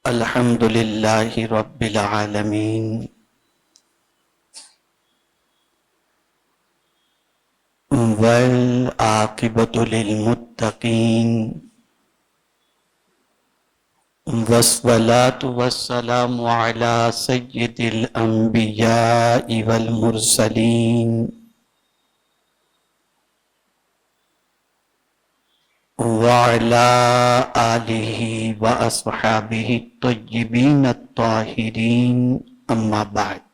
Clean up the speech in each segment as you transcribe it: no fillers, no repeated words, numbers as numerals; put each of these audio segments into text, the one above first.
الحمد للہ رب العالمین والعاقبۃ للمتقین والصلاة والسلام علی سید الانبیاء والمرسلین وعلى آلہ واصحابہ الطیبین الطاہرین اما بعد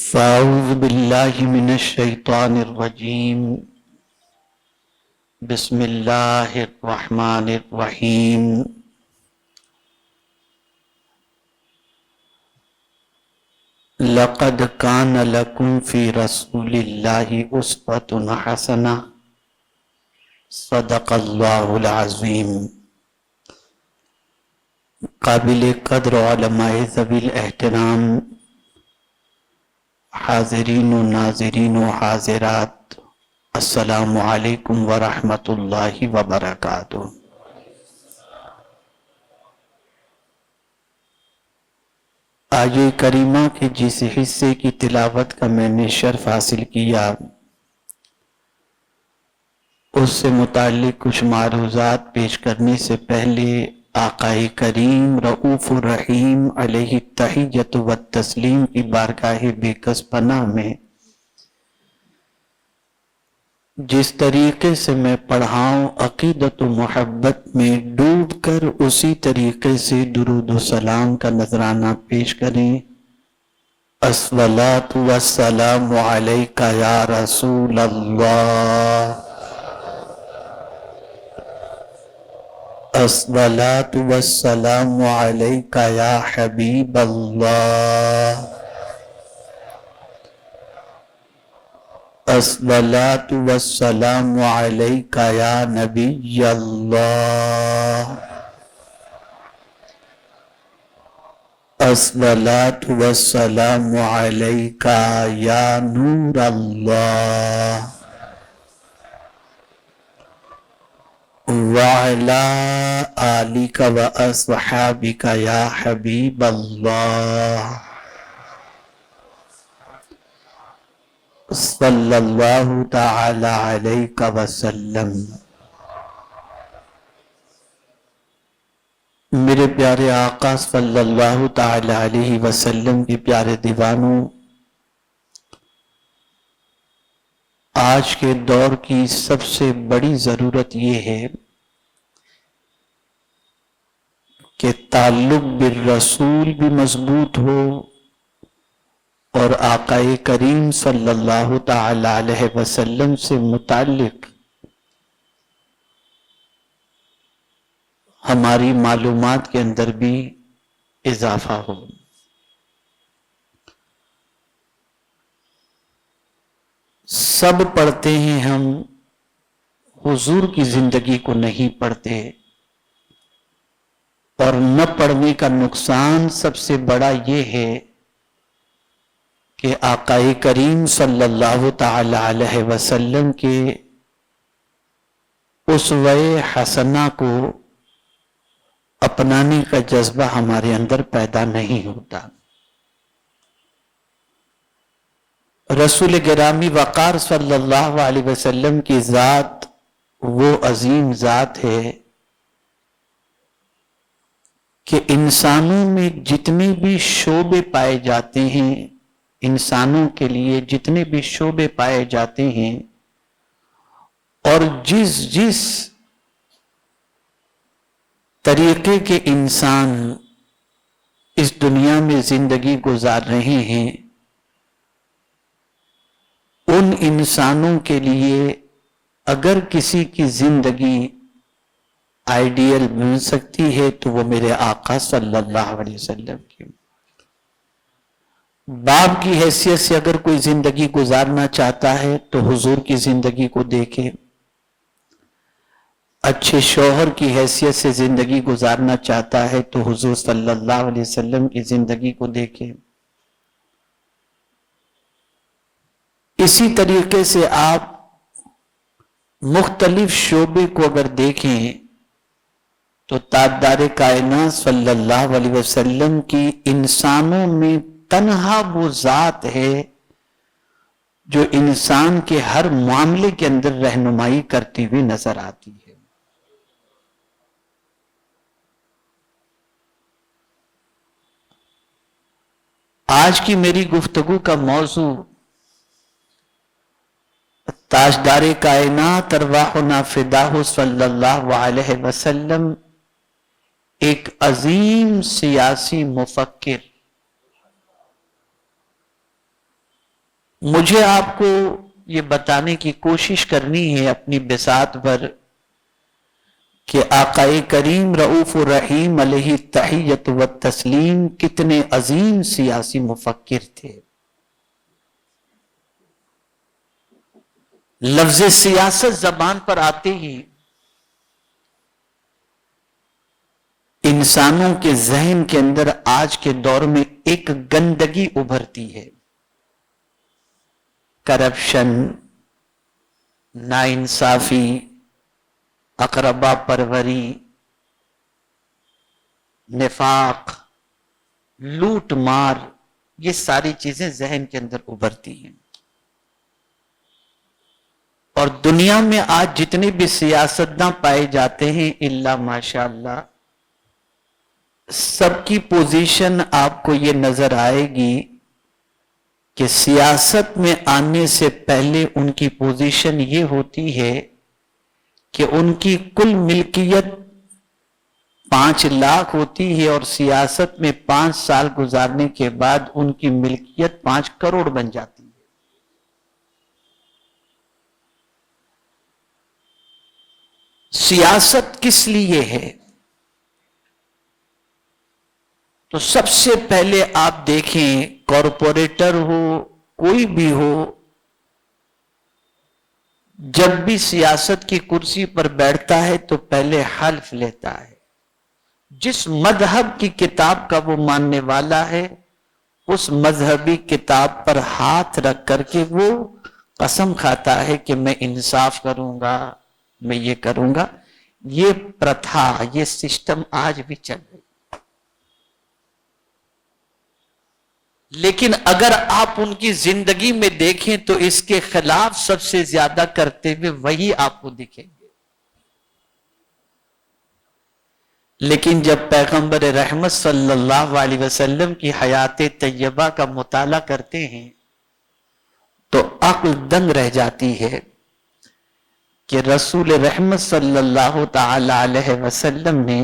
فاعوذ باللہ من الشیطان الرجیم بسم اللہ الرحمن الرحیم لقد کان لکم فی رسول اللہ اسوۃ حسنہ صدق اللہ العظیم۔ قابل قدر علماء ذوی الاحترام، حاضرین و ناظرین و حاضرات، السلام علیکم ورحمۃ اللہ وبرکاتہ۔ آیہ کریمہ کے جس حصے کی تلاوت کا میں نے شرف حاصل کیا، اس سے متعلق کچھ معروضات پیش کرنے سے پہلے آقا کریم رؤوف الرحیم علیہ التحیۃ والتسلیم کی بارگاہ بے کس پناہ میں جس طریقے سے میں پڑھاؤں، عقیدت و محبت میں ڈوب کر اسی طریقے سے درود و سلام کا نذرانہ پیش کریں۔ الصلاۃ والسلام علیک یا رسول اللہ، الصلاۃ والسلام علیک یا حبیب اللہ، الصلاۃ والسلام علیک یا نبی اللہ، الصلاۃ والسلام علیک یا نور اللہ، وعلی آلک واصحابک یا حبیب اللہ، صلی اللہ تعالی علیہ وسلم۔ میرے پیارے آقا صلی اللہ تعالی علیہ وسلم کے پیارے دیوانوں، آج کے دور کی سب سے بڑی ضرورت یہ ہے کہ تعلق بالرسول بھی مضبوط ہو اور آقا کریم صلی اللہ تعالی علیہ وسلم سے متعلق ہماری معلومات کے اندر بھی اضافہ ہو۔ سب پڑھتے ہیں ہم، حضور کی زندگی کو نہیں پڑھتے، اور نہ پڑھنے کا نقصان سب سے بڑا یہ ہے کہ آقا کریم صلی اللہ تعالی علیہ وسلم کے اسوہ حسنہ کو اپنانے کا جذبہ ہمارے اندر پیدا نہیں ہوتا۔ رسول گرامی وقار صلی اللہ علیہ وسلم کی ذات وہ عظیم ذات ہے کہ انسانوں میں جتنے بھی شعبے پائے جاتے ہیں، انسانوں کے لیے جتنے بھی شعبے پائے جاتے ہیں، اور جس طریقے کے انسان اس دنیا میں زندگی گزار رہے ہیں، ان انسانوں کے لیے اگر کسی کی زندگی آئیڈیل مل سکتی ہے تو وہ میرے آقا صلی اللہ علیہ وسلم کی۔ باپ کی حیثیت سے اگر کوئی زندگی گزارنا چاہتا ہے تو حضور کی زندگی کو دیکھے، اچھے شوہر کی حیثیت سے زندگی گزارنا چاہتا ہے تو حضور صلی اللہ علیہ وسلم کی زندگی کو دیکھے۔ اسی طریقے سے آپ مختلف شعبے کو اگر دیکھیں تو تاجدار کائنات صلی اللہ علیہ وسلم کی انسانوں میں تنہا وہ ذات ہے جو انسان کے ہر معاملے کے اندر رہنمائی کرتی ہوئی نظر آتی ہے۔ آج کی میری گفتگو کا موضوع تاجدار کائنات ارواحنا فداہ صلی اللہ علیہ وسلم ایک عظیم سیاسی مفکر۔ مجھے آپ کو یہ بتانے کی کوشش کرنی ہے اپنی بساط پر کہ آقا کریم رؤوف الرحیم علیہ التحیۃ والتسلیم کتنے عظیم سیاسی مفکر تھے۔ لفظ سیاست زبان پر آتے ہی انسانوں کے ذہن کے اندر آج کے دور میں ایک گندگی ابھرتی ہے، کرپشن، ناانصافی، اقربا پروری، نفاق، لوٹ مار، یہ ساری چیزیں ذہن کے اندر ابھرتی ہیں۔ اور دنیا میں آج جتنے بھی سیاستداں پائے جاتے ہیں الا ماشاء اللہ، سب کی پوزیشن آپ کو یہ نظر آئے گی کہ سیاست میں آنے سے پہلے ان کی پوزیشن یہ ہوتی ہے کہ ان کی کل ملکیت 5 لاکھ ہوتی ہے اور سیاست میں 5 سال گزارنے کے بعد ان کی ملکیت 5 کروڑ بن جاتی ہے۔ سیاست کس لیے ہے؟ تو سب سے پہلے آپ دیکھیں، کارپوریٹر ہو کوئی بھی ہو، جب بھی سیاست کی کرسی پر بیٹھتا ہے تو پہلے حلف لیتا ہے۔ جس مذہب کی کتاب کا وہ ماننے والا ہے اس مذہبی کتاب پر ہاتھ رکھ کر کے وہ قسم کھاتا ہے کہ میں انصاف کروں گا، میں یہ کروں گا۔ یہ پرتھا، یہ سسٹم آج بھی چل رہی۔ لیکن اگر آپ ان کی زندگی میں دیکھیں تو اس کے خلاف سب سے زیادہ کرتے ہوئے وہی آپ کو دکھیں گے۔ لیکن جب پیغمبر رحمت صلی اللہ علیہ وسلم کی حیات طیبہ کا مطالعہ کرتے ہیں تو عقل دنگ رہ جاتی ہے کہ رسول رحمت صلی اللہ تعالی علیہ وسلم نے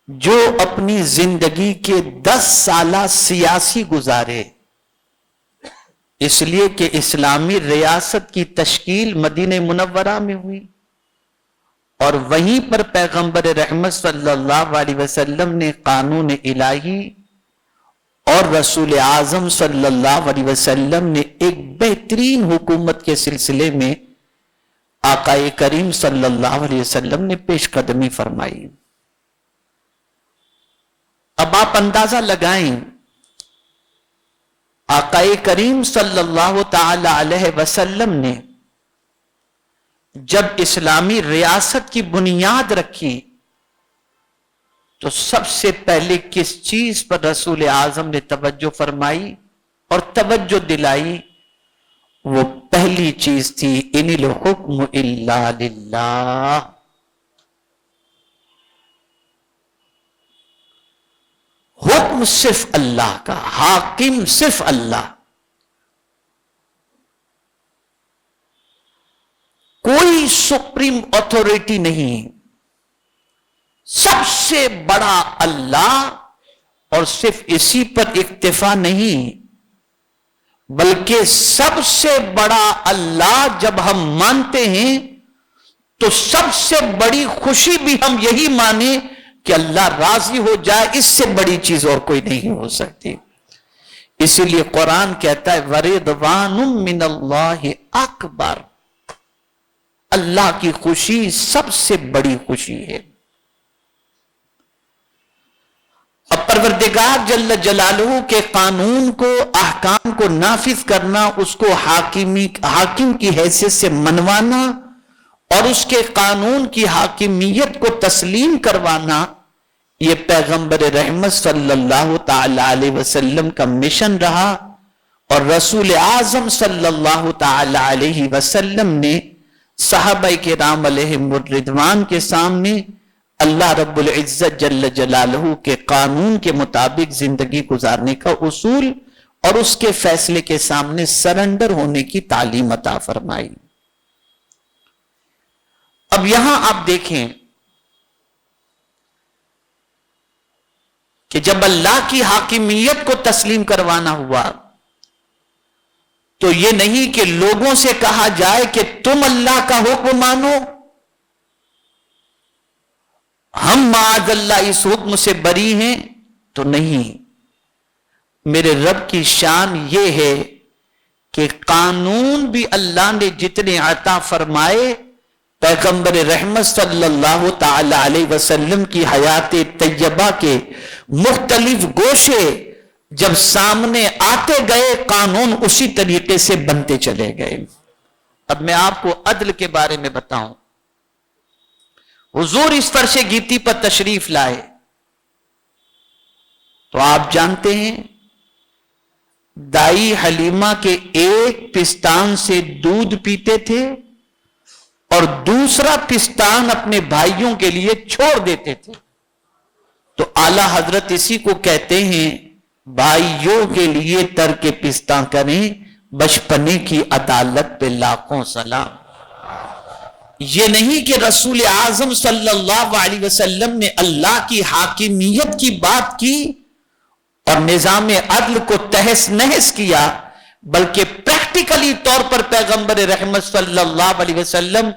جو اپنی زندگی کے 10 سالہ سیاسی گزارے، اس لیے کہ اسلامی ریاست کی تشکیل مدینہ منورہ میں ہوئی اور وہیں پر پیغمبر رحمت صلی اللہ علیہ وسلم نے قانون الہی اور رسول اعظم صلی اللہ علیہ وسلم نے ایک بہترین حکومت کے سلسلے میں آقا کریم صلی اللہ علیہ وسلم نے پیش قدمی فرمائی۔ اب آپ اندازہ لگائیں، آقا کریم صلی اللہ تعالی علیہ وسلم نے جب اسلامی ریاست کی بنیاد رکھی تو سب سے پہلے کس چیز پر رسول اعظم نے توجہ فرمائی اور توجہ دلائی؟ وہ پہلی چیز تھی ان الحکم الا للہ، حکم صرف اللہ کا، حاکم صرف اللہ، کوئی سپریم اتھارٹی نہیں، سب سے بڑا اللہ۔ اور صرف اسی پر اکتفا نہیں بلکہ سب سے بڑا اللہ جب ہم مانتے ہیں تو سب سے بڑی خوشی بھی ہم یہی مانیں کہ اللہ راضی ہو جائے، اس سے بڑی چیز اور کوئی نہیں ہو سکتی۔ اسی لیے قرآن کہتا ہے وَرِضْوَانٌ مِّنَ اللَّهِ اکبر، اللہ کی خوشی سب سے بڑی خوشی ہے۔ اب پروردگار جل جلالہ کے قانون کو، احکام کو نافذ کرنا، اس کو حاکم کی حیثیت سے منوانا اور اس کے قانون کی حاکمیت کو تسلیم کروانا، یہ پیغمبر رحمت صلی اللہ تعالی علیہ وسلم کا مشن رہا، اور رسول اعظم صلی اللہ تعالی علیہ وسلم نے صحابہ کرام علیہم الرضوان کے سامنے اللہ رب العزت جل جلالہ کے قانون کے مطابق زندگی گزارنے کا اصول اور اس کے فیصلے کے سامنے سرنڈر ہونے کی تعلیم عطا فرمائی۔ اب یہاں آپ دیکھیں کہ جب اللہ کی حاکمیت کو تسلیم کروانا ہوا تو یہ نہیں کہ لوگوں سے کہا جائے کہ تم اللہ کا حکم مانو، ہم معاذ اللہ اس حکم سے بری ہیں، تو نہیں۔ میرے رب کی شان یہ ہے کہ قانون بھی اللہ نے جتنے عطا فرمائے پیغمبر رحمت صلی اللہ تعالی علیہ وسلم کی حیات طیبہ کے مختلف گوشے جب سامنے آتے گئے، قانون اسی طریقے سے بنتے چلے گئے۔ اب میں آپ کو عدل کے بارے میں بتاؤں۔ حضور اس فرش گیتی پر تشریف لائے تو آپ جانتے ہیں دائی حلیمہ کے ایک پستان سے دودھ پیتے تھے اور دوسرا پستان اپنے بھائیوں کے لیے چھوڑ دیتے تھے۔ تو اعلی حضرت اسی کو کہتے ہیں بھائیوں کے لیے ترک پستان کریں، بچپنے کی عدالت پہ لاکھوں سلام۔ یہ نہیں کہ رسول اعظم صلی اللہ علیہ وسلم نے اللہ کی حاکمیت کی بات کی اور نظام عدل کو تہس نہس کیا، بلکہ پریکٹیکلی طور پر پیغمبر رحمت صلی اللہ علیہ وسلم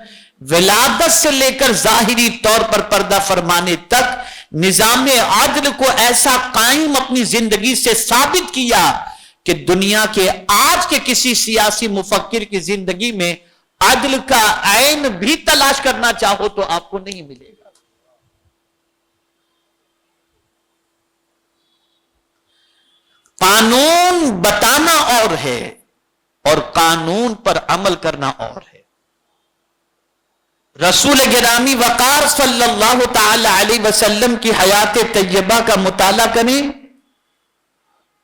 ولادت سے لے کر ظاہری طور پر پردہ فرمانے تک نظام عدل کو ایسا قائم اپنی زندگی سے ثابت کیا کہ دنیا کے آج کے کسی سیاسی مفکر کی زندگی میں عدل کا عین بھی تلاش کرنا چاہو تو آپ کو نہیں ملے گا۔ قانون بتانا اور ہے اور قانون پر عمل کرنا اور ہے۔ رسول گرامی وقار صلی اللہ تعالی علیہ وسلم کی حیات طیبہ کا مطالعہ کریں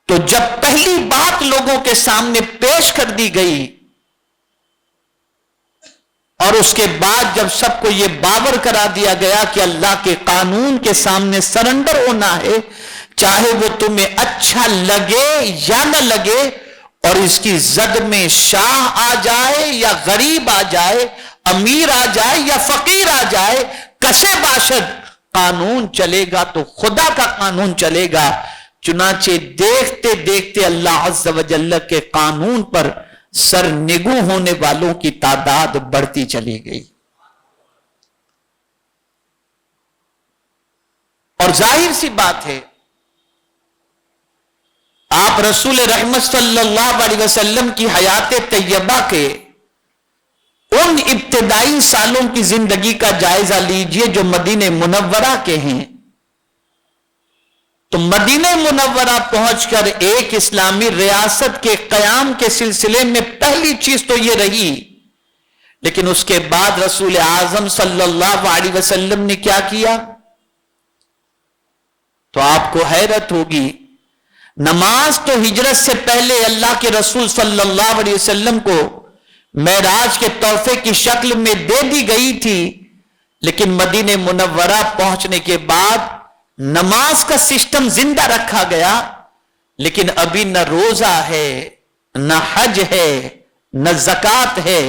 تو جب پہلی بات لوگوں کے سامنے پیش کر دی گئی اور اس کے بعد جب سب کو یہ باور کرا دیا گیا کہ اللہ کے قانون کے سامنے سرنڈر ہونا ہے، چاہے وہ تمہیں اچھا لگے یا نہ لگے، اور اس کی زد میں شاہ آ جائے یا غریب آ جائے، امیر آ جائے یا فقیر آ جائے، کسے باشد قانون چلے گا تو خدا کا قانون چلے گا۔ چنانچہ دیکھتے دیکھتے اللہ عز و جل کے قانون پر سر نگو ہونے والوں کی تعداد بڑھتی چلی گئی، اور ظاہر سی بات ہے آپ رسول رحمت صلی اللہ علیہ وسلم کی حیات طیبہ کے ان ابتدائی سالوں کی زندگی کا جائزہ لیجئے جو مدینہ منورہ کے ہیں، تو مدینہ منورہ پہنچ کر ایک اسلامی ریاست کے قیام کے سلسلے میں پہلی چیز تو یہ رہی، لیکن اس کے بعد رسول اعظم صلی اللہ علیہ وسلم نے کیا کیا تو آپ کو حیرت ہوگی۔ نماز تو ہجرت سے پہلے اللہ کے رسول صلی اللہ علیہ وسلم کو معراج کے تحفے کی شکل میں دے دی گئی تھی، لیکن مدینہ منورہ پہنچنے کے بعد نماز کا سسٹم زندہ رکھا گیا، لیکن ابھی نہ روزہ ہے، نہ حج ہے، نہ زکوٰۃ ہے،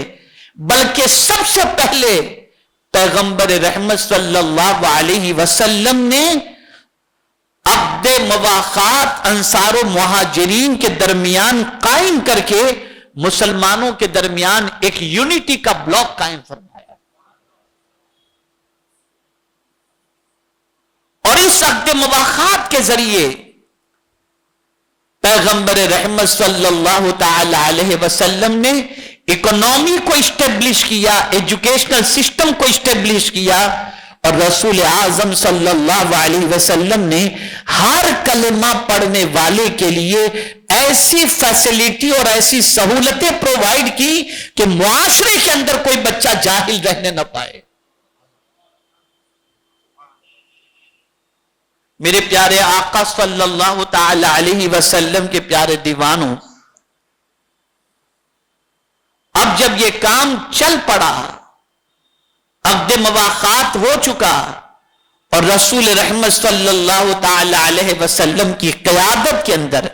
بلکہ سب سے پہلے پیغمبر رحمت صلی اللہ علیہ وسلم نے عقد مواخات انصار و مہاجرین کے درمیان قائم کر کے مسلمانوں کے درمیان ایک یونٹی کا بلاک قائم فرمایا، اور اس عقد مواخات کے ذریعے پیغمبر رحمت صلی اللہ تعالی علیہ وسلم نے اکنومی کو اسٹیبلش کیا، ایجوکیشنل سسٹم کو اسٹیبلش کیا، اور رسول اعظم صلی اللہ علیہ وسلم نے ہر کلمہ پڑھنے والے کے لیے ایسی فیسلٹی اور ایسی سہولتیں پرووائڈ کی کہ معاشرے کے اندر کوئی بچہ جاہل رہنے نہ پائے. میرے پیارے آقا صلی اللہ تعالی علیہ وسلم کے پیارے دیوانوں، اب جب یہ کام چل پڑا، عقد مواخات ہو چکا اور رسول رحمت صلی اللہ تعالی علیہ وسلم کی قیادت کے اندر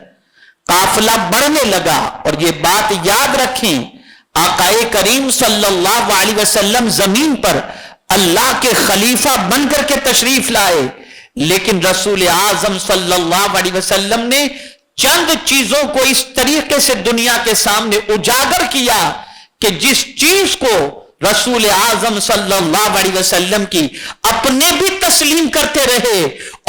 قافلہ بڑھنے لگا. اور یہ بات یاد رکھیں، آقا کریم صلی اللہ علیہ وسلم زمین پر اللہ کے خلیفہ بن کر کے تشریف لائے، لیکن رسول اعظم صلی اللہ علیہ وسلم نے چند چیزوں کو اس طریقے سے دنیا کے سامنے اجاگر کیا کہ جس چیز کو رسول اعظم صلی اللہ علیہ وسلم کی اپنے بھی تسلیم کرتے رہے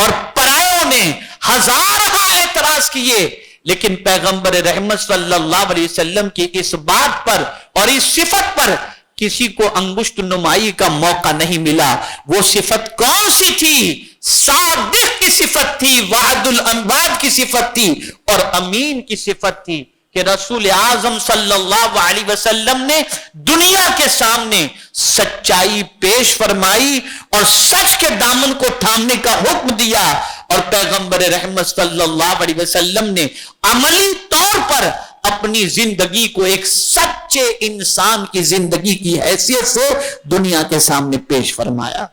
اور پرائوں نے ہزارہ اعتراض کیے، لیکن پیغمبر رحمت صلی اللہ علیہ وسلم کی اس بات پر اور اس صفت پر کسی کو انگشت نمائی کا موقع نہیں ملا. وہ صفت کون سی تھی؟ صادق کی صفت تھی، وعد الانباد کی صفت تھی اور امین کی صفت تھی کہ رسول اعظم صلی اللہ علیہ وسلم نے دنیا کے سامنے سچائی پیش فرمائی اور سچ کے دامن کو تھامنے کا حکم دیا، اور پیغمبر رحمت صلی اللہ علیہ وسلم نے عملی طور پر اپنی زندگی کو ایک سچے انسان کی زندگی کی حیثیت سے دنیا کے سامنے پیش فرمایا.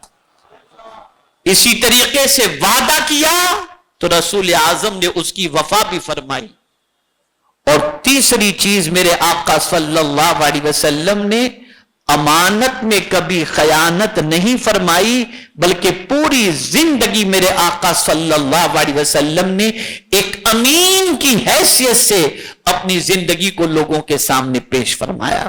اسی طریقے سے وعدہ کیا تو رسول اعظم نے اس کی وفا بھی فرمائی. اور تیسری چیز، میرے آقا صلی اللہ علیہ وسلم نے امانت میں کبھی خیانت نہیں فرمائی، بلکہ پوری زندگی میرے آقا صلی اللہ علیہ وسلم نے ایک امین کی حیثیت سے اپنی زندگی کو لوگوں کے سامنے پیش فرمایا.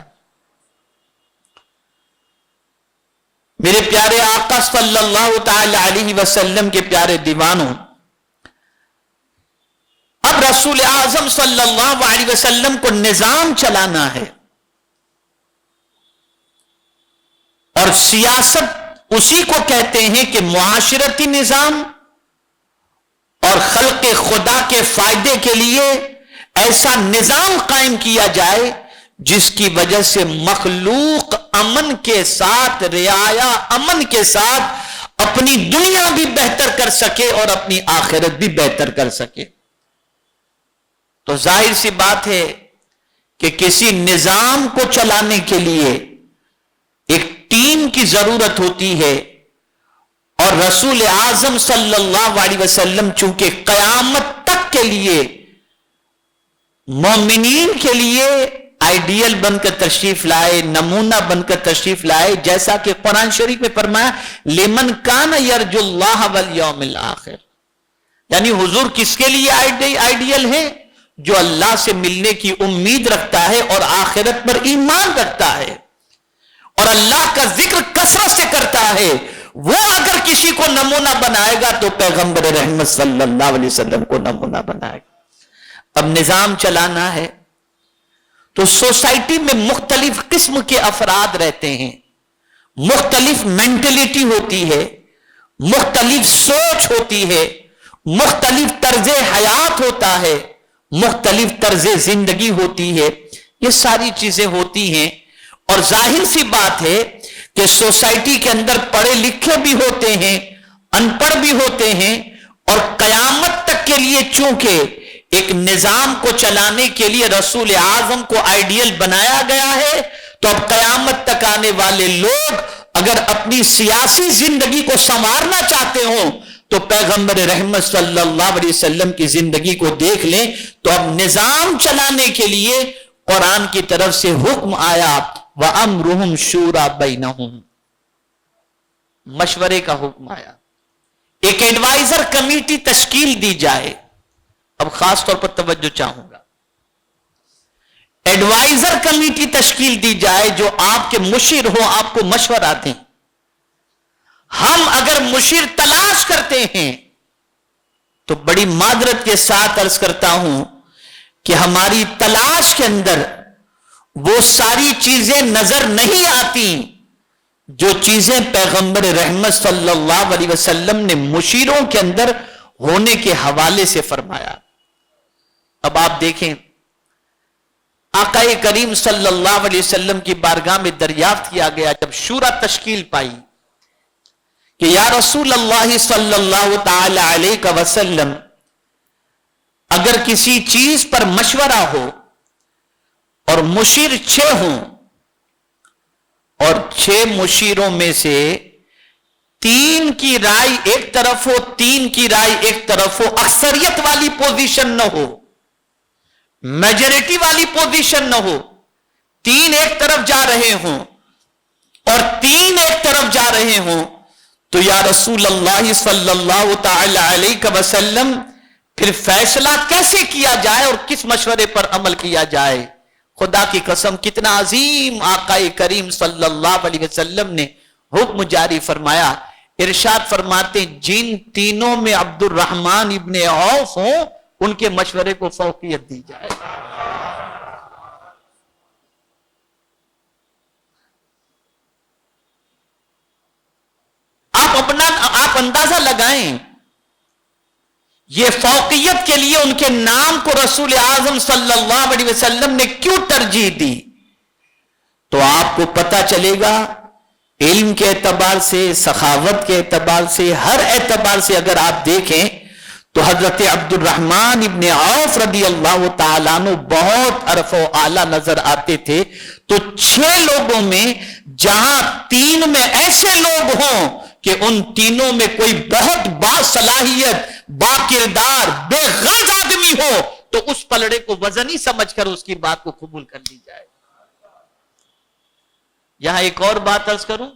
میرے پیارے آقا صلی اللہ تعالی علیہ وسلم کے پیارے دیوانوں، اب رسول اعظم صلی اللہ علیہ وسلم کو نظام چلانا ہے، اور سیاست اسی کو کہتے ہیں کہ معاشرتی نظام اور خلق خدا کے فائدے کے لیے ایسا نظام قائم کیا جائے جس کی وجہ سے مخلوق امن کے ساتھ، رعایا امن کے ساتھ اپنی دنیا بھی بہتر کر سکے اور اپنی آخرت بھی بہتر کر سکے. تو ظاہر سی بات ہے کہ کسی نظام کو چلانے کے لیے ایک ٹیم کی ضرورت ہوتی ہے، اور رسول اعظم صلی اللہ علیہ وسلم چونکہ قیامت تک کے لیے مومنین کے لیے آئیڈیل بن کر تشریف لائے، نمونہ بن کر تشریف لائے، جیسا کہ قرآن شریف میں فرمایا لمن کان یرجو اللہ والیوم الآخر. یعنی حضور کس کے لیے آئیڈیل ہے؟ جو اللہ سے ملنے کی امید رکھتا ہے اور آخرت پر ایمان رکھتا ہے اور اللہ کا ذکر کثرت سے کرتا ہے. وہ اگر کسی کو نمونہ بنائے گا تو پیغمبر رحمت صلی اللہ علیہ وسلم کو نمونہ بنائے گا. اب نظام چلانا ہے تو سوسائٹی میں مختلف قسم کے افراد رہتے ہیں، مختلف مینٹلٹی ہوتی ہے، مختلف سوچ ہوتی ہے، مختلف طرز حیات ہوتا ہے، مختلف طرز زندگی ہوتی ہے. یہ ساری چیزیں ہوتی ہیں، اور ظاہر سی بات ہے کہ سوسائٹی کے اندر پڑھے لکھے بھی ہوتے ہیں، ان پڑھ بھی ہوتے ہیں، اور قیامت تک کے لیے چونکہ ایک نظام کو چلانے کے لیے رسول اعظم کو آئیڈیل بنایا گیا ہے، تو اب قیامت تک آنے والے لوگ اگر اپنی سیاسی زندگی کو سنوارنا چاہتے ہوں تو پیغمبر رحمت صلی اللہ علیہ وسلم کی زندگی کو دیکھ لیں. تو اب نظام چلانے کے لیے قرآن کی طرف سے حکم آیا وَأَمْرُهُمْ شُورَى بَيْنَهُمْ، مشورے کا حکم آیا. ایک ایڈوائزر کمیٹی تشکیل دی جائے. اب خاص طور پر توجہ چاہوں گا، ایڈوائزر کمیٹی تشکیل دی جائے جو آپ کے مشیر ہوں، آپ کو مشورہ دیں. ہم اگر مشیر تلاش کرتے ہیں تو بڑی معذرت کے ساتھ عرض کرتا ہوں کہ ہماری تلاش کے اندر وہ ساری چیزیں نظر نہیں آتی جو چیزیں پیغمبر رحمت صلی اللہ علیہ وسلم نے مشیروں کے اندر ہونے کے حوالے سے فرمایا. اب آپ دیکھیں آقا کریم صلی اللہ علیہ وسلم کی بارگاہ میں دریافت کیا گیا جب شورا تشکیل پائی کہ یا رسول اللہ صلی اللہ تعالی علیہ وسلم اگر کسی چیز پر مشورہ ہو اور مشیر 6 ہوں اور 6 مشیروں میں سے 3 کی رائے ایک طرف ہو 3 کی رائے ایک طرف ہو اکثریت والی پوزیشن نہ ہو میجورٹی والی پوزیشن نہ ہو 3 ایک طرف جا رہے ہوں اور 3 ایک طرف جا رہے ہوں تو یا رسول اللہ صلی اللہ تعالی علیہ وسلم پھر فیصلہ کیسے کیا جائے اور کس مشورے پر عمل کیا جائے؟ خدا کی قسم کتنا عظیم آقا کریم صلی اللہ علیہ وسلم نے حکم جاری فرمایا. ارشاد فرماتے جن تینوں میں عبد الرحمن ابن عوف ہوں ان کے مشورے کو فوقیت دی جائے. آپ اندازہ لگائیں یہ فوقیت کے لیے ان کے نام کو رسول اعظم صلی اللہ علیہ وسلم نے کیوں ترجیح دی؟ تو آپ کو پتا چلے گا علم کے اعتبار سے سخاوت کے اعتبار سے ہر اعتبار سے اگر آپ دیکھیں تو حضرت عبد الرحمن ابن عوف رضی اللہ تعالیٰ عنہ بہت عرف و اعلیٰ نظر آتے تھے. تو 6 لوگوں میں جہاں 3 میں ایسے لوگ ہوں کہ ان تینوں میں کوئی بہت باصلاحیت با کردار بے غرض آدمی ہو تو اس پلڑے کو وزنی سمجھ کر اس کی بات کو قبول کر لی جائے. یہاں ایک اور بات عرض کروں.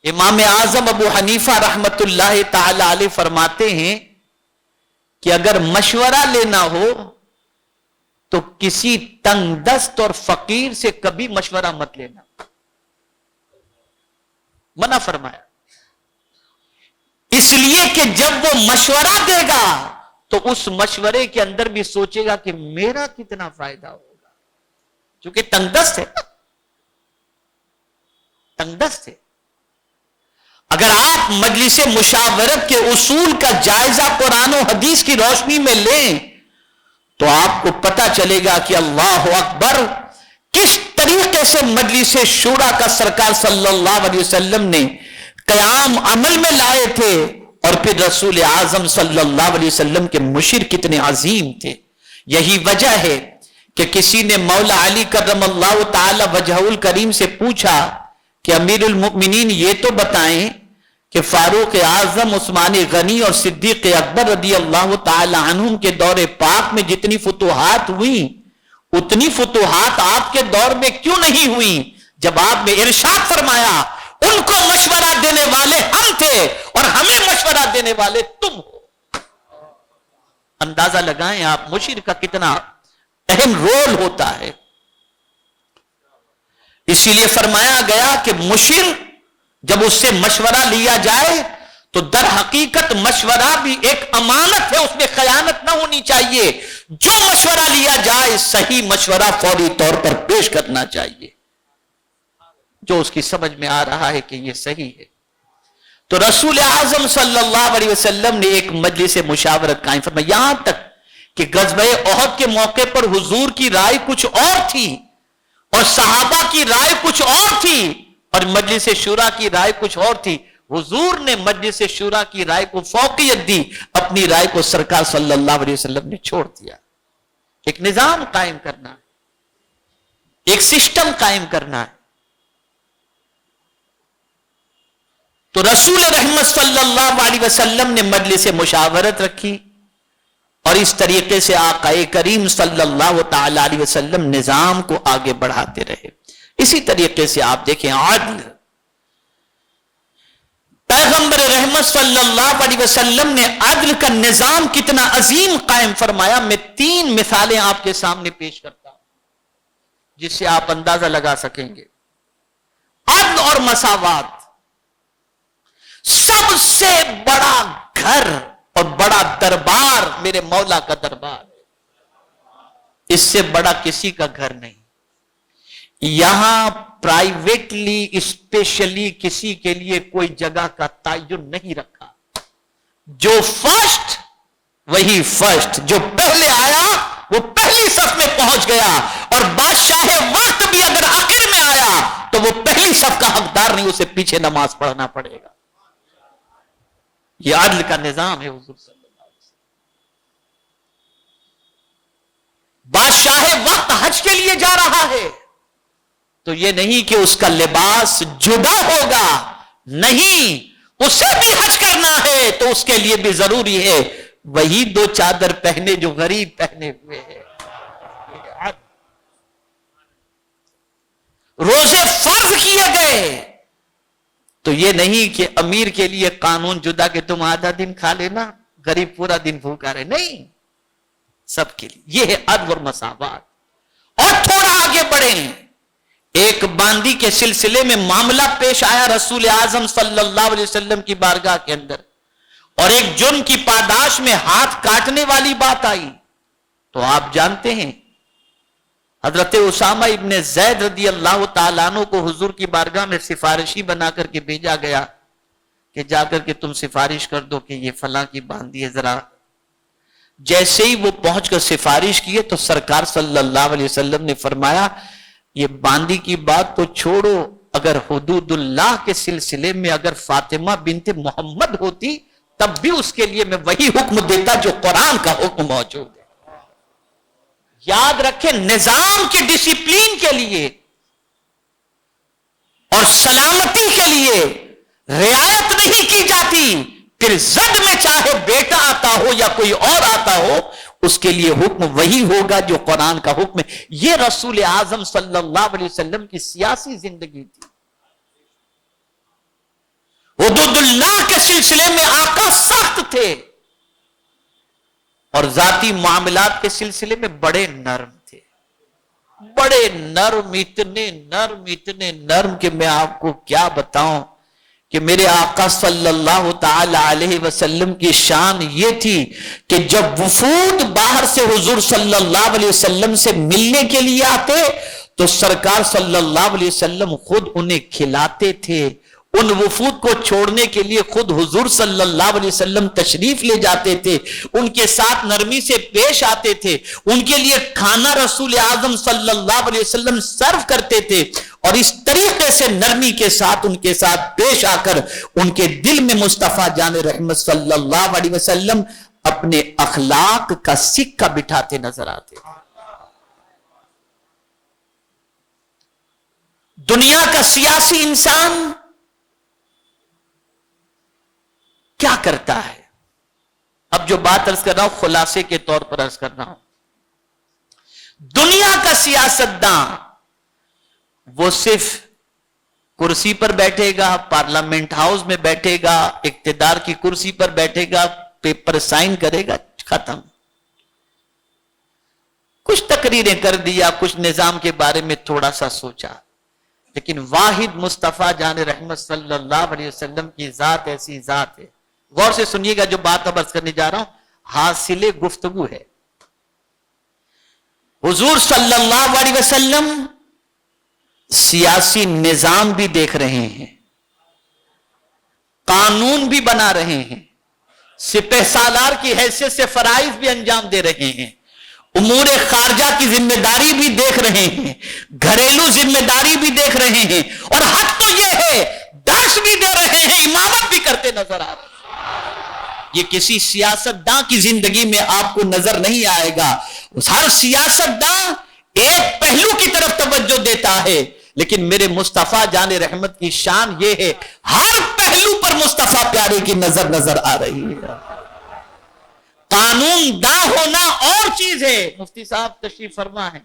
امام اعظم ابو حنیفہ رحمت اللہ تعالی علیہ فرماتے ہیں کہ اگر مشورہ لینا ہو تو کسی تنگ دست اور فقیر سے کبھی مشورہ مت لینا، منع فرمایا. اس لیے کہ جب وہ مشورہ دے گا تو اس مشورے کے اندر بھی سوچے گا کہ میرا کتنا فائدہ ہوگا، چونکہ تنگ دست ہے. تنگ دست ہے. اگر آپ مجلس مشاورت کے اصول کا جائزہ قرآن و حدیث کی روشنی میں لیں تو آپ کو پتا چلے گا کہ اللہ اکبر کس طریقے سے مجلس شورا کا سرکار صلی اللہ علیہ وسلم نے قیام عمل میں لائے تھے اور پھر رسول اعظم صلی اللہ علیہ وسلم کے مشیر کتنے عظیم تھے. یہی وجہ ہے کہ کسی نے مولا علی کرم اللہ تعالی وجہہ الکریم سے پوچھا کہ امیر المؤمنین یہ تو بتائیں کہ فاروق اعظم عثمان غنی اور صدیق اکبر رضی اللہ تعالی عنہم کے دور پاک میں جتنی فتوحات ہوئیں اتنی فتوحات آپ کے دور میں کیوں نہیں ہوئیں؟ جب آپ نے ارشاد فرمایا ان کو مشورہ دینے والے ہم تھے اور ہمیں مشورہ دینے والے تم ہو. اندازہ لگائیں آپ مشیر کا کتنا اہم رول ہوتا ہے. اسی لیے فرمایا گیا کہ مشیر جب اس سے مشورہ لیا جائے تو در حقیقت مشورہ بھی ایک امانت ہے، اس میں خیانت نہ ہونی چاہیے. جو مشورہ لیا جائے صحیح مشورہ فوری طور پر پیش کرنا چاہیے جو اس کی سمجھ میں آ رہا ہے کہ یہ صحیح ہے. تو رسول اعظم صلی اللہ علیہ وسلم نے ایک مجلس مشاورت قائم فرمایا، یہاں تک کہ غزوہ احد کے موقع پر حضور کی رائے کچھ اور تھی اور صحابہ کی رائے کچھ اور تھی اور مجلس شورا کی رائے کچھ اور تھی. حضور نے مجلس شورا کی رائے کو فوقیت دی، اپنی رائے کو سرکار صلی اللہ علیہ وسلم نے چھوڑ دیا. ایک نظام قائم کرنا، ایک سسٹم قائم کرنا ہے. تو رسول رحمت صلی اللہ علیہ وسلم نے مجلس مشاورت رکھی اور اس طریقے سے آقا کریم صلی اللہ تعالی علیہ وسلم نظام کو آگے بڑھاتے رہے. اسی طریقے سے آپ دیکھیں عدل، پیغمبر رحمت صلی اللہ علیہ وسلم نے عدل کا نظام کتنا عظیم قائم فرمایا. میں 3 مثالیں آپ کے سامنے پیش کرتا ہوں جس سے آپ اندازہ لگا سکیں گے. عدل اور مساوات، سب سے بڑا گھر اور بڑا دربار میرے مولا کا دربار ہے. اس سے بڑا کسی کا گھر نہیں. یہاں پرائیویٹلی اسپیشلی کسی کے لیے کوئی جگہ کا تعین نہیں رکھا. جو فرسٹ وہی فرسٹ، جو پہلے آیا وہ پہلی صف میں پہنچ گیا، اور بادشاہ وقت بھی اگر آخر میں آیا تو وہ پہلی صف کا حقدار نہیں، اسے پیچھے نماز پڑھنا پڑے گا. یہ عدل کا نظام ہے حضور صلی اللہ علیہ وسلم. بادشاہ وقت حج کے لیے جا رہا ہے تو یہ نہیں کہ اس کا لباس جدا ہوگا، نہیں، اسے بھی حج کرنا ہے تو اس کے لیے بھی ضروری ہے وہی 2 چادر پہنے جو غریب پہنے ہوئے ہیں. روزے فرض کیے گئے تو یہ نہیں کہ امیر کے لیے قانون جدا کہ تم آدھا دن کھا لینا، غریب پورا دن بھوکا رہے، نہیں، سب کے لیے. یہ ہے عدل اور مساوات. اور تھوڑا آگے بڑھیں، ایک باندی کے سلسلے میں معاملہ پیش آیا رسول اعظم صلی اللہ علیہ وسلم کی بارگاہ کے اندر، اور ایک جرم کی پاداش میں ہاتھ کاٹنے والی بات آئی. تو آپ جانتے ہیں حضرت اسامہ ابن زید رضی اللہ تعالیٰ عنہ کو حضور کی بارگاہ میں سفارشی بنا کر کے بھیجا گیا کہ جا کر کے تم سفارش کر دو کہ یہ فلاں کی باندی ہے. ذرا جیسے ہی وہ پہنچ کر سفارش کیے تو سرکار صلی اللہ علیہ وسلم نے فرمایا یہ باندی کی بات تو چھوڑو، اگر حدود اللہ کے سلسلے میں اگر فاطمہ بنت محمد ہوتی تب بھی اس کے لیے میں وہی حکم دیتا جو قرآن کا حکم موجود ہے. یاد رکھیں، نظام کے ڈسپلین کے لیے اور سلامتی کے لیے رعایت نہیں کی جاتی، پھر زد میں چاہے بیٹا آتا ہو یا کوئی اور آتا ہو اس کے لیے حکم وہی ہوگا جو قرآن کا حکم ہے. یہ رسول اعظم صلی اللہ علیہ وسلم کی سیاسی زندگی تھی. حدود اللہ کے سلسلے میں آقا سخت تھے اور ذاتی معاملات کے سلسلے میں بڑے نرم تھے. بڑے نرم، اتنے نرم کہ میں آپ کو کیا بتاؤں کہ میرے آقا صلی اللہ تعالی علیہ وسلم کی شان یہ تھی کہ جب وفود باہر سے حضور صلی اللہ علیہ وسلم سے ملنے کے لیے آتے تو سرکار صلی اللہ علیہ وسلم خود انہیں کھلاتے تھے. ان وفود کو چھوڑنے کے لیے خود حضور صلی اللہ علیہ وسلم تشریف لے جاتے تھے، ان کے ساتھ نرمی سے پیش آتے تھے، ان کے لیے کھانا رسول اعظم صلی اللہ علیہ وسلم سرو کرتے تھے، اور اس طریقے سے نرمی کے ساتھ ان کے ساتھ پیش آ کر ان کے دل میں مصطفیٰ جان رحمت صلی اللہ علیہ وسلم اپنے اخلاق کا سکہ بٹھاتے نظر آتے. دنیا کا سیاسی انسان کیا کرتا ہے؟ اب جو بات عرض کر رہا ہوں خلاصے کے طور پر عرض کر رہا ہوں. دنیا کا سیاستداں وہ صرف کرسی پر بیٹھے گا، پارلیمنٹ ہاؤس میں بیٹھے گا، اقتدار کی کرسی پر بیٹھے گا، پیپر سائن کرے گا، ختم. کچھ تقریریں کر دیا، کچھ نظام کے بارے میں تھوڑا سا سوچا، لیکن واحد مصطفیٰ جان رحمت صلی اللہ علیہ وسلم کی ذات ایسی ذات ہے. غور سے سنیے گا جو بات اب عرض کرنے جا رہا ہوں حاصل گفتگو ہے. حضور صلی اللہ علیہ وسلم سیاسی نظام بھی دیکھ رہے ہیں، قانون بھی بنا رہے ہیں، سپہ سالار کی حیثیت سے فرائض بھی انجام دے رہے ہیں، امور خارجہ کی ذمہ داری بھی دیکھ رہے ہیں، گھریلو ذمہ داری بھی دیکھ رہے ہیں، اور حق تو یہ ہے درس بھی دے رہے ہیں، امامت بھی کرتے نظر آ رہے ہیں. یہ کسی سیاستداں کی زندگی میں آپ کو نظر نہیں آئے گا. ہر سیاستداں ایک پہلو کی طرف توجہ دیتا ہے، لیکن میرے مصطفیٰ جان رحمت کی شان یہ ہے ہر پہلو پر مصطفیٰ پیارے کی نظر آ رہی ہے. قانون داں ہونا اور چیز ہے. مفتی صاحب تشریف فرما ہے،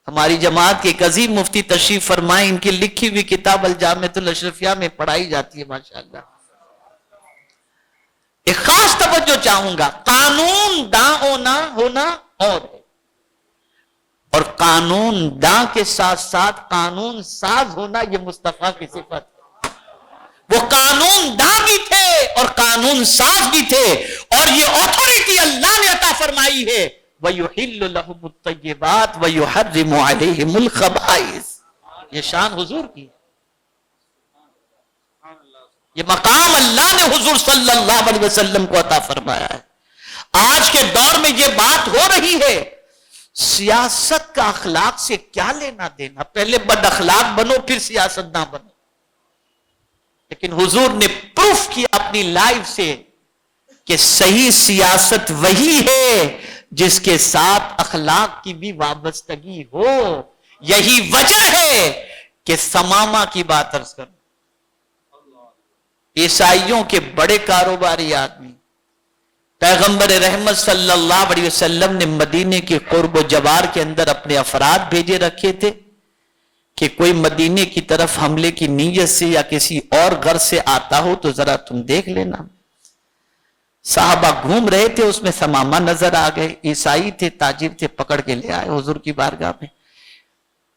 ہماری جماعت کے ایک عظیم مفتی تشریف فرمائے، ان کی لکھی ہوئی کتاب الجامعۃ الاشرفیہ میں پڑھائی جاتی ہے ماشاءاللہ. ایک خاص توجہ چاہوں گا، قانون داں ہونا اور ہے، اور قانون داں کے ساتھ ساتھ قانون ساز ہونا یہ مصطفیٰ کی صفت ہے. وہ قانون داں بھی تھے اور قانون ساز بھی تھے، اور یہ اتھارٹی اللہ نے عطا فرمائی ہے وَيُحِلُّ لَهُمُ الطَّيِّبَاتِ وَيُحَرِّمُ عَلَيْهِمُ الْخَبَائِثَ۔ یہ شان حضور کی ہے، یہ مقام اللہ نے حضور صلی اللہ علیہ وسلم کو عطا فرمایا ہے۔ آج کے دور میں یہ بات ہو رہی ہے، سیاست کا اخلاق سے کیا لینا دینا، پہلے بد اخلاق بنو پھر سیاست نہ بنو۔ لیکن حضور نے پروف کیا اپنی لائف سے کہ صحیح سیاست وہی ہے جس کے ساتھ اخلاق کی بھی وابستگی ہو۔ یہی وجہ ہے کہ سماما کی بات عرض کروں، عیسائیوں کے بڑے کاروباری آدمی، پیغمبر رحمت صلی اللہ علیہ وسلم نے مدینے کے قرب و جوار کے اندر اپنے افراد بھیجے رکھے تھے کہ کوئی مدینے کی طرف حملے کی نیت سے یا کسی اور غرض سے آتا ہو تو ذرا تم دیکھ لینا۔ صحابہ گھوم رہے تھے، اس میں ثمامہ نظر آ گئے، عیسائی تھے، تاجر تھے، پکڑ کے لے آئے حضور کی بارگاہ میں۔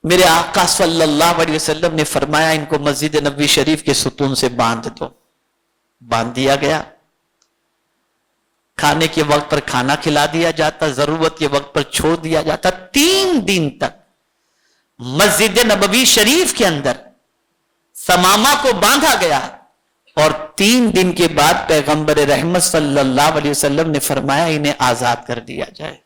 میرے آقا صلی اللہ علیہ وسلم نے فرمایا ان کو مسجد نبوی شریف کے ستون سے باندھ دو۔ باندھ دیا گیا، کھانے کے وقت پر کھانا کھلا دیا جاتا، ضرورت کے وقت پر چھوڑ دیا جاتا۔ 3 دن تک مسجد نبوی شریف کے اندر ثمامہ کو باندھا گیا، اور 3 دن کے بعد پیغمبر رحمت صلی اللہ علیہ وسلم نے فرمایا انہیں آزاد کر دیا جائے۔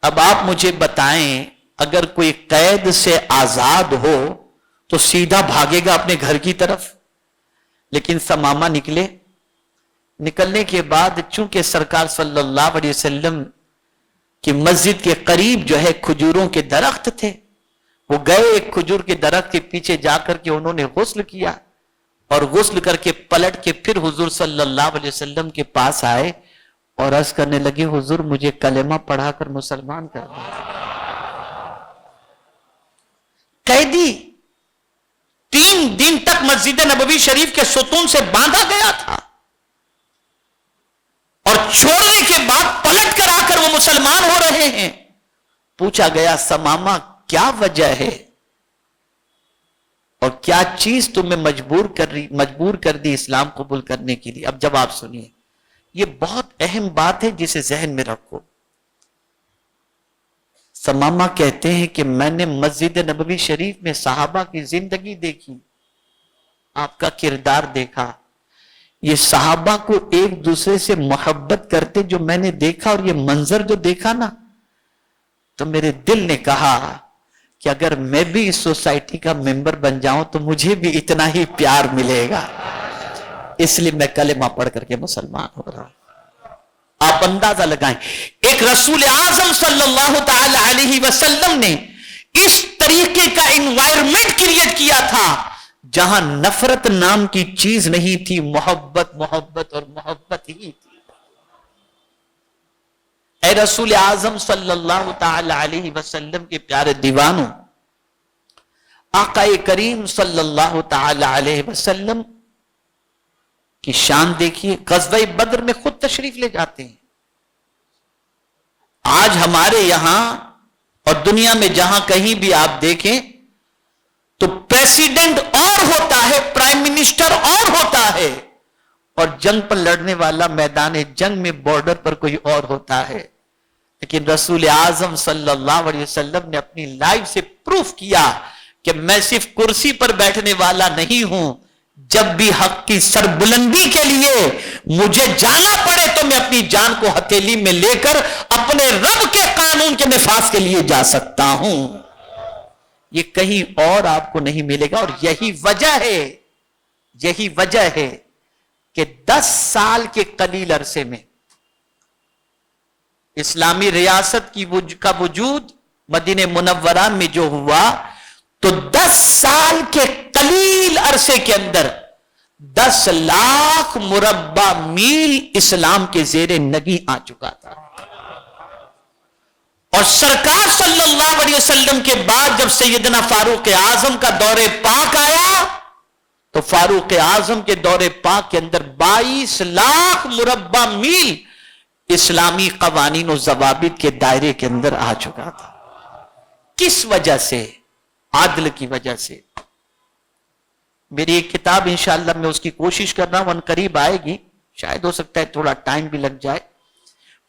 اب آپ مجھے بتائیں، اگر کوئی قید سے آزاد ہو تو سیدھا بھاگے گا اپنے گھر کی طرف، لیکن ثمامہ نکلنے کے بعد چونکہ سرکار صلی اللہ علیہ وسلم کی مسجد کے قریب جو ہے کھجوروں کے درخت تھے، وہ گئے ایک کھجور کے درخت کے پیچھے جا کر کے انہوں نے غسل کیا، اور غسل کر کے پلٹ کے پھر حضور صلی اللہ علیہ وسلم کے پاس آئے اور عرض کرنے لگے حضور مجھے کلمہ پڑھا کر مسلمان کر دیں۔ قیدی 3 دن تک مسجد نبوی شریف کے ستون سے باندھا گیا تھا، اور چھوڑنے کے بعد پلٹ کر آ کر وہ مسلمان ہو رہے ہیں۔ پوچھا گیا ثمامہ کیا وجہ ہے اور کیا چیز تمہیں مجبور کر دی اسلام قبول کرنے کے لیے؟ اب جواب سنیے، یہ بہت اہم بات ہے جسے ذہن میں رکھو۔ ثمامہ کہتے ہیں کہ میں نے مسجد نبوی شریف میں صحابہ کی زندگی دیکھی، آپ کا کردار دیکھا، یہ صحابہ کو ایک دوسرے سے محبت کرتے جو میں نے دیکھا، اور یہ منظر جو دیکھا نا، تو میرے دل نے کہا کہ اگر میں بھی اس سوسائٹی کا ممبر بن جاؤں تو مجھے بھی اتنا ہی پیار ملے گا، اس لیے میں کلمہ پڑھ کر کے مسلمان ہو رہا ہوں۔ آپ اندازہ لگائیں، ایک رسول اعظم صلی اللہ تعالی علیہ وسلم نے اس طریقے کا انوائرمنٹ کریٹ کیا تھا جہاں نفرت نام کی چیز نہیں تھی، محبت محبت اور محبت ہی تھی۔ اے رسول اعظم صلی اللہ تعالی علیہ وسلم کے پیارے دیوانوں، آقا کریم صلی اللہ تعالی علیہ وسلم کی شان دیکھیے، غزوہ بدر میں خود تشریف لے جاتے ہیں۔ آج ہمارے یہاں اور دنیا میں جہاں کہیں بھی آپ دیکھیں تو پریسیڈنٹ اور ہوتا ہے، پرائم منسٹر اور ہوتا ہے، اور جنگ پر لڑنے والا میدان جنگ میں بارڈر پر کوئی اور ہوتا ہے۔ لیکن رسول اعظم صلی اللہ علیہ وسلم نے اپنی لائف سے پروف کیا کہ میں صرف کرسی پر بیٹھنے والا نہیں ہوں، جب بھی حق کی سربلندی کے لیے مجھے جانا پڑے تو میں اپنی جان کو ہتھیلی میں لے کر اپنے رب کے قانون کے نفاذ کے لیے جا سکتا ہوں۔ یہ کہیں اور آپ کو نہیں ملے گا، اور یہی وجہ ہے کہ 10 سال کے قلیل عرصے میں اسلامی ریاست کا وجود مدینہ منورہ میں جو ہوا، تو 10 سال کے قلیل عرصے کے اندر 10 لاکھ مربع میل اسلام کے زیر نگی آ چکا تھا۔ اور سرکار صلی اللہ علیہ وسلم کے بعد جب سیدنا فاروق اعظم کا دور پاک آیا، تو فاروق اعظم کے دور پاک کے اندر 22 لاکھ مربع میل اسلامی قوانین و ضوابط کے دائرے کے اندر آ چکا تھا۔ کس وجہ سے؟ عدل کی وجہ سے۔ میری ایک کتاب انشاءاللہ میں اس کی کوشش کر رہا ہوں، ان قریب آئے گی، شاید ہو سکتا ہے تھوڑا ٹائم بھی لگ جائے۔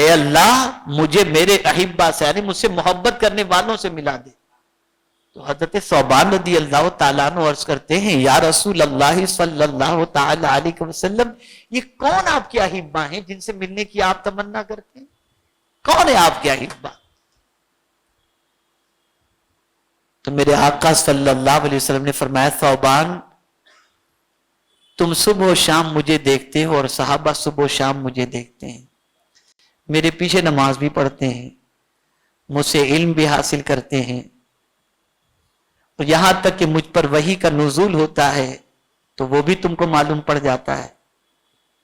اے اللہ مجھے میرے احبا سے یعنی مجھ سے محبت کرنے والوں سے ملا دے. تو حضرت ثوبان رضی اللہ تعالیٰ عنہ عرض کرتے ہیں یا رسول اللہ صلی اللہ تعالی علیہ وسلم یہ کون آپ کے احبا ہیں جن سے ملنے کی آپ تمنا کرتے ہیں؟ کون ہے آپ کے احبا؟ تو میرے آقا صلی اللہ علیہ وسلم نے فرمایا ثوبان تم صبح و شام مجھے دیکھتے ہو اور صحابہ صبح و شام مجھے دیکھتے ہیں، میرے پیچھے نماز بھی پڑھتے ہیں، مجھ سے علم بھی حاصل کرتے ہیں، اور یہاں تک کہ مجھ پر وحی کا نزول ہوتا ہے تو وہ بھی تم کو معلوم پڑ جاتا ہے،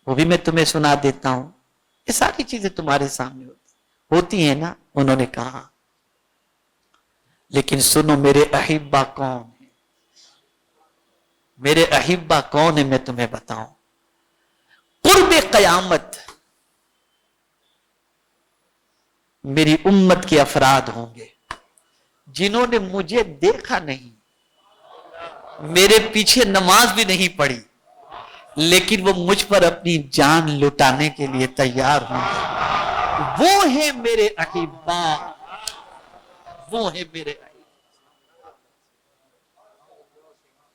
وہ بھی میں تمہیں سنا دیتا ہوں. یہ ساری چیزیں تمہارے سامنے ہوتی ہیں نا. انہوں نے کہا لیکن سنو میرے احبا کون ہیں، میرے احبا کون ہیں میں تمہیں بتاؤں. قرب قیامت میری امت کے افراد ہوں گے جنہوں نے مجھے دیکھا نہیں، میرے پیچھے نماز بھی نہیں پڑھی، لیکن وہ مجھ پر اپنی جان لٹانے کے لیے تیار ہوں گے. وہ ہیں میرے احبا، وہ ہیں میرے احبا.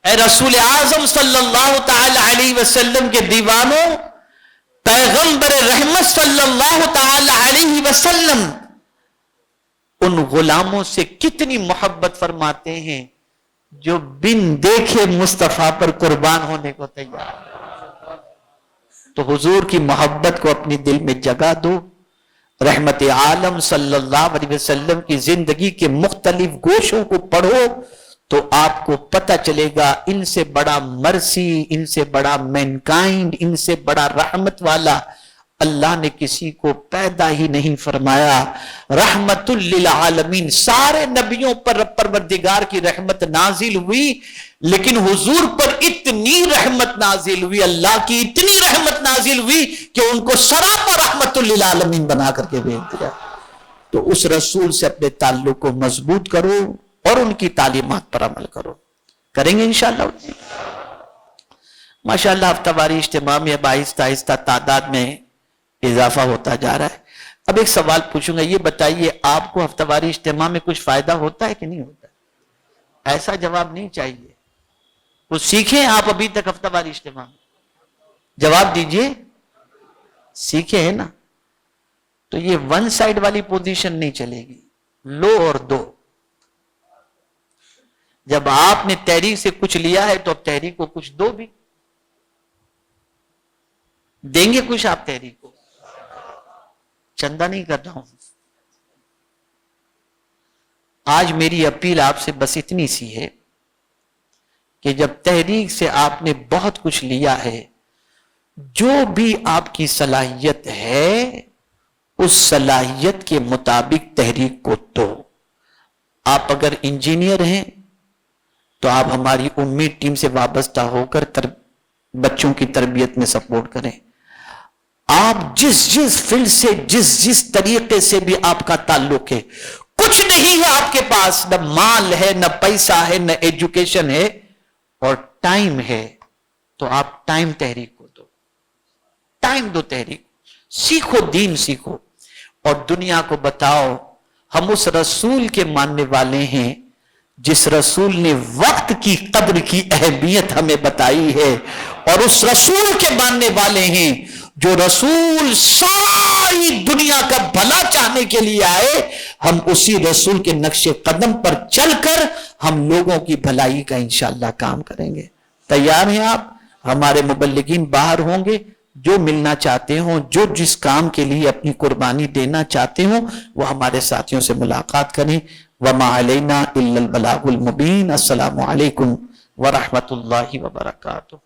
اے رسول اعظم صلی اللہ تعالی علیہ وسلم کے دیوانوں، پیغمبر رحمت صلی اللہ تعالی علیہ وسلم ان غلاموں سے کتنی محبت فرماتے ہیں جو بن دیکھے مصطفیٰ پر قربان ہونے کو تیار. تو حضور کی محبت کو اپنی دل میں جگہ دو. رحمت عالم صلی اللہ علیہ وسلم کی زندگی کے مختلف گوشوں کو پڑھو تو آپ کو پتہ چلے گا ان سے بڑا مرسی، ان سے بڑا مینکائنڈ، ان سے بڑا رحمت والا اللہ نے کسی کو پیدا ہی نہیں فرمایا. رحمت للعالمین، سارے نبیوں پر پروردگار کی رحمت نازل ہوئی، لیکن حضور پر اتنی رحمت نازل ہوئی، اللہ کی اتنی رحمت نازل ہوئی کہ ان کو سراپا رحمت للعالمین بنا کر کے بھیج دیا. تو اس رسول سے اپنے تعلق کو مضبوط کرو اور ان کی تعلیمات پر عمل کرو. کریں گے انشاءاللہ. ماشاءاللہ ہفتہ واری اجتماع میں اب آہستہ آہستہ تعداد میں اضافہ ہوتا جا رہا ہے. اب ایک سوال پوچھوں گا، یہ بتائیے آپ کو ہفتہ واری اجتماع میں کچھ فائدہ ہوتا ہے کہ نہیں ہوتا؟ ایسا جواب نہیں چاہیے. کچھ سیکھیں آپ ابھی تک ہفتہ واری اجتماع میں؟ جواب دیجئے. سیکھے ہیں نا؟ تو یہ ون سائڈ والی پوزیشن نہیں چلے گی، لو اور دو. جب آپ نے تحریک سے کچھ لیا ہے تو اب تحریک کو کچھ دو بھی. دیں گے کچھ آپ تحریک کو؟ چندہ نہیں کر رہا ہوں. آج میری اپیل آپ سے بس اتنی سی ہے کہ جب تحریک سے آپ نے بہت کچھ لیا ہے، جو بھی آپ کی صلاحیت ہے اس صلاحیت کے مطابق تحریک کو دو. آپ اگر انجینئر ہیں تو آپ ہماری امید ٹیم سے وابستہ ہو کر بچوں کی تربیت میں سپورٹ کریں. آپ جس فیلڈ سے جس طریقے سے بھی آپ کا تعلق ہے، کچھ نہیں ہے آپ کے پاس، نہ مال ہے، نہ پیسہ ہے، نہ ایجوکیشن ہے، اور ٹائم ہے، تو آپ ٹائم تحریک کو دو. ٹائم دو تحریک. سیکھو، دین سیکھو، اور دنیا کو بتاؤ ہم اس رسول کے ماننے والے ہیں جس رسول نے وقت کی قدر کی اہمیت ہمیں بتائی ہے، اور اس رسول کے ماننے والے ہیں جو رسول ساری دنیا کا بھلا چاہنے کے لیے آئے. ہم اسی رسول کے نقش قدم پر چل کر ہم لوگوں کی بھلائی کا انشاءاللہ کام کریں گے. تیار ہیں آپ؟ ہمارے مبلغین باہر ہوں گے، جو ملنا چاہتے ہوں، جو جس کام کے لیے اپنی قربانی دینا چاہتے ہوں وہ ہمارے ساتھیوں سے ملاقات کریں. وما علینا الا البلاغ المبین. السلام علیکم ورحمۃ اللہ وبرکاتہ.